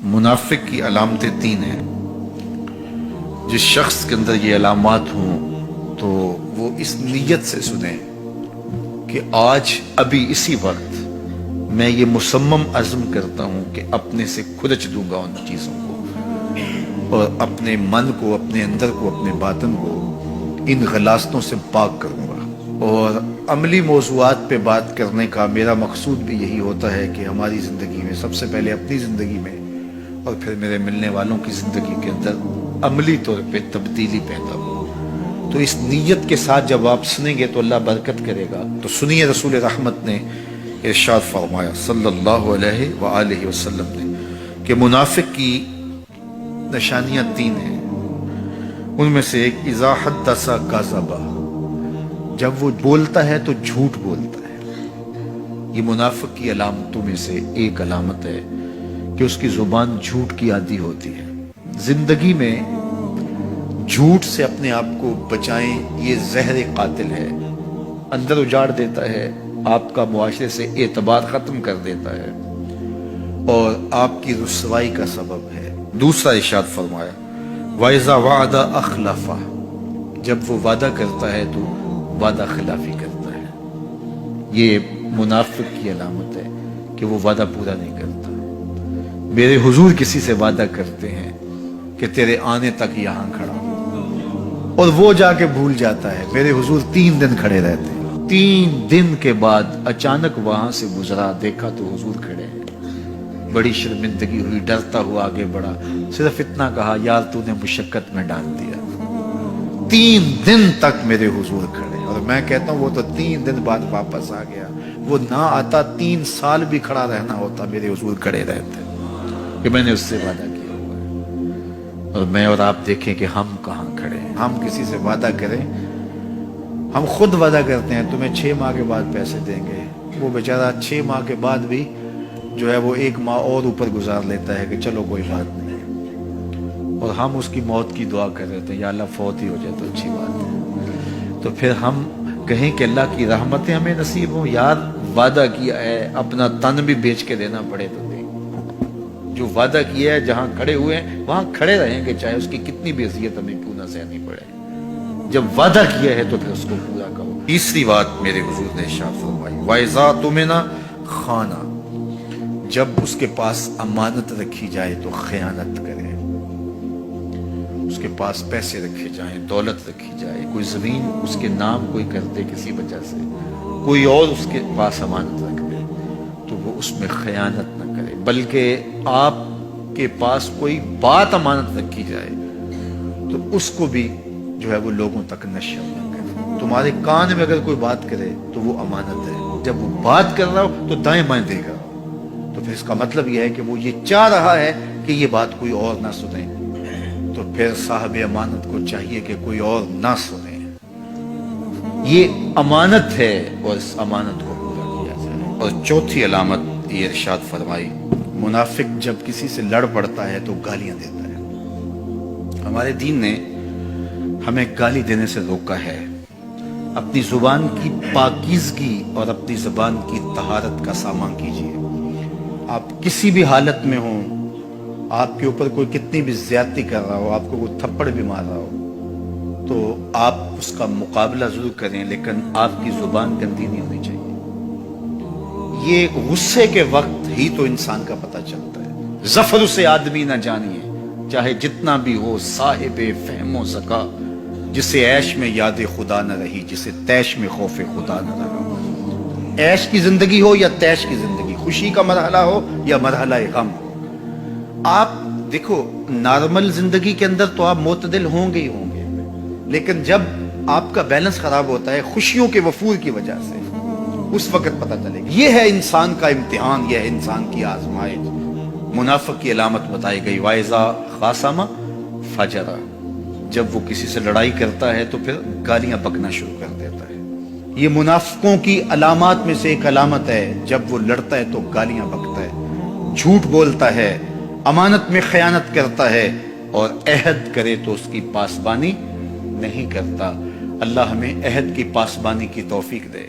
منافق کی علامتیں تین ہیں۔ جس شخص کے اندر یہ علامات ہوں تو وہ اس نیت سے سنیں کہ آج ابھی اسی وقت میں یہ مصمم عزم کرتا ہوں کہ اپنے سے کھلچ دوں گا ان چیزوں کو اور اپنے من کو، اپنے اندر کو، اپنے باطن کو ان غلاستوں سے پاک کروں گا۔ اور عملی موضوعات پہ بات کرنے کا میرا مقصود بھی یہی ہوتا ہے کہ ہماری زندگی میں، سب سے پہلے اپنی زندگی میں اور پھر میرے ملنے والوں کی زندگی کے اندر عملی طور پہ تبدیلی پیدا ہو۔ تو اس نیت کے ساتھ جب آپ سنیں گے تو اللہ برکت کرے گا۔ تو سنیے رسول رحمت نے ارشاد فرمایا صلی اللہ علیہ وآلہ وسلم نے کہ منافق کی نشانیاں تین ہیں۔ ان میں سے ایک اذا حدث کذب، جب وہ بولتا ہے تو جھوٹ بولتا ہے۔ یہ منافق کی علامتوں میں سے ایک علامت ہے کہ اس کی زبان جھوٹ کی عادی ہوتی ہے۔ زندگی میں جھوٹ سے اپنے آپ کو بچائیں، یہ زہر قاتل ہے، اندر اجاڑ دیتا ہے، آپ کا معاشرے سے اعتبار ختم کر دیتا ہے اور آپ کی رسوائی کا سبب ہے۔ دوسرا ارشاد فرمایا وَإِذَا وَعَدَ أَخْلَفَ، جب وہ وعدہ کرتا ہے تو وعدہ خلافی کرتا ہے۔ یہ منافق کی علامت ہے کہ وہ وعدہ پورا نہیں کرتا۔ میرے حضور کسی سے وعدہ کرتے ہیں کہ تیرے آنے تک یہاں کھڑا ہوں، اور وہ جا کے بھول جاتا ہے۔ میرے حضور 3 دن کھڑے رہتے ہیں، 3 دن کے بعد اچانک وہاں سے گزرا، دیکھا تو حضور کھڑے ہیں۔ بڑی شرمندگی ہوئی، ڈرتا ہوا آگے بڑھا، صرف اتنا کہا یار تو نے مشقت میں ڈال دیا۔ 3 دن تک میرے حضور کھڑے، اور میں کہتا ہوں وہ تو 3 دن بعد واپس آ گیا۔ وہ نہ آتا 3 سال بھی کھڑا رہنا ہوتا، میرے حضور کھڑے رہتے کہ میں نے اس سے وعدہ کیا ہوا ہے۔ اور میں اور آپ دیکھیں کہ ہم کہاں کھڑے ہیں۔ ہم کسی سے وعدہ کریں، ہم خود وعدہ کرتے ہیں تمہیں 6 ماہ کے بعد پیسے دیں گے، وہ بیچارہ 6 ماہ کے بعد بھی جو ہے وہ 1 ماہ اور اوپر گزار لیتا ہے کہ چلو کوئی بات نہیں، اور ہم اس کی موت کی دعا کر رہے تھے یا اللہ فوت ہی ہو جائے تو اچھی بات ہے۔ تو پھر ہم کہیں کہ اللہ کی رحمتیں ہمیں نصیب ہوں، یار وعدہ کیا ہے، اپنا تن بھی بیچ کے دینا پڑے تو دیں۔ جو وعدہ کیا ہے جہاں کھڑے ہوئے ہیں وہاں کھڑے رہیں گے، چاہے اس کی کتنی بھی اذیت ہمیں کیوں نہ سہنی پڑے۔ جب وعدہ کیا ہے تو پھر اس کو پورا کرو۔ تیسری بات میرے حضور نے ارشاد فرمائی وَإِذَا اؤْتُمِنَ خَانَ، جب اس کے پاس امانت رکھی جائے تو خیانت کرے۔ اس کے پاس پیسے رکھے جائیں، دولت رکھی جائے، کوئی زمین اس کے نام کوئی کر دے کسی وجہ سے، کوئی اور اس کے پاس امانت رکھ دے تو وہ اس میں خیانت نہ کرے، بلکہ آپ کے پاس کوئی بات امانت رکھی جائے تو اس کو بھی جو ہے وہ لوگوں تک نشر نہ کرے۔ تمہارے کان میں اگر کوئی بات کرے تو وہ امانت ہے، جب وہ بات کر رہا ہو تو دائیں بائیں دیکھ رہا ہو، تو پھر اس کا مطلب یہ ہے کہ وہ یہ چاہ رہا ہے کہ یہ بات کوئی اور نہ سنے، تو پھر صاحب امانت کو چاہیے کہ کوئی اور نہ سنے۔ یہ امانت ہے اور اس امانت کو پورا کیا جائے۔ اور چوتھی علامت یہ ارشاد فرمائی منافق جب کسی سے لڑ پڑتا ہے تو گالیاں دیتا ہے۔ ہمارے دین نے ہمیں گالی دینے سے روکا ہے۔ اپنی زبان کی پاکیزگی اور اپنی زبان کی طہارت کا سامان کیجیے۔ آپ کسی بھی حالت میں ہوں، آپ کے اوپر کوئی کتنی بھی زیادتی کر رہا ہو، آپ کو کوئی تھپڑ بھی مار رہا ہو، تو آپ اس کا مقابلہ ضرور کریں، لیکن آپ کی زبان گندی نہیں ہونی چاہیے۔ یہ غصے کے وقت ہی تو انسان کا پتہ چلتا ہے۔ ظفر اسے آدمی نہ جانیے چاہے جتنا بھی ہو، صاحب فہم و ذکا، جسے عیش میں یاد خدا نہ رہی، جسے تیش میں خوف خدا نہ رہا۔ عیش کی زندگی ہو یا تیش کی زندگی، خوشی کا مرحلہ ہو یا مرحلہ غم ہو، آپ دیکھو نارمل زندگی کے اندر تو آپ معتدل ہوں گے ہی ہوں گے، لیکن جب آپ کا بیلنس خراب ہوتا ہے خوشیوں کے وفور کی وجہ سے، اس وقت پتہ چلے گا۔ یہ ہے انسان کا امتحان، یہ ہے انسان کی آزمائش۔ منافق کی علامت بتائی گئی وَإِذَا خَاصَمَ فَجَرَ، جب وہ کسی سے لڑائی کرتا ہے تو پھر گالیاں بکنا شروع کر دیتا ہے۔ یہ منافقوں کی علامات میں سے ایک علامت ہے، جب وہ لڑتا ہے تو گالیاں بکتا ہے، جھوٹ بولتا ہے، امانت میں خیانت کرتا ہے، اور عہد کرے تو اس کی پاسبانی نہیں کرتا۔ اللہ ہمیں عہد کی پاسبانی کی توفیق دے۔